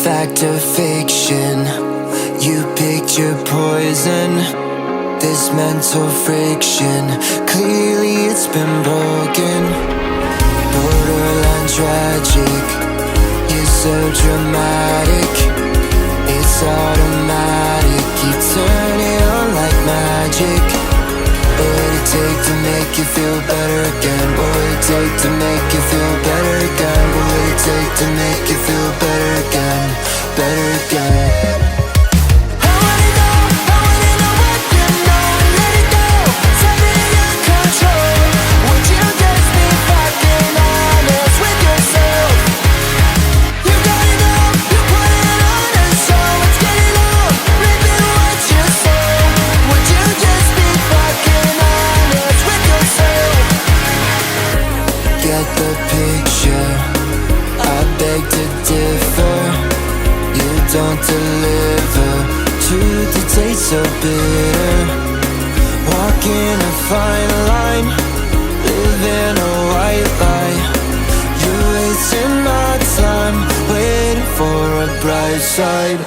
Fact or fiction, you picked your poison. This mental friction, clearly it's been broken. Borderline tragic, you're so dramatic. It's automatic, you turn it on like magic. What would it take to make you feel better again? What would it take to make you feel better again? What would it take to make you feel better again? Better again. Get the picture, I beg to differ. You don't deliver, truth it tastes so bitter. Walking a fine line, living a white lie. You're wasting my time, waiting for a bright side.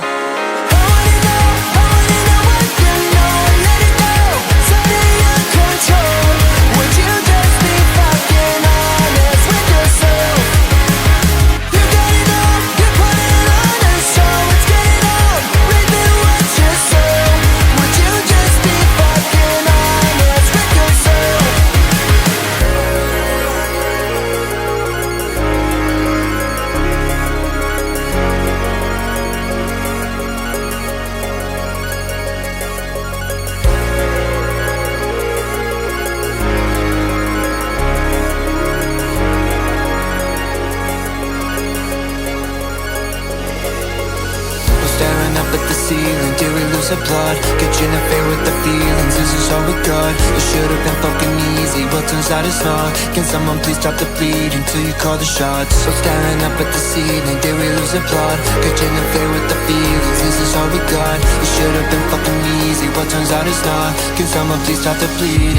Staring up at the ceiling, do we lose a plot? Get you in the fair with the feelings, this is all we got. It should've been fucking easy, but turns out it's not. Can someone please stop the bleeding till you call the shots? So staring up at the ceiling, did we lose a plot? Get you in the fair with the feelings, this is all we got. It should've been fucking easy, but turns out it's not. Can someone please stop the bleeding?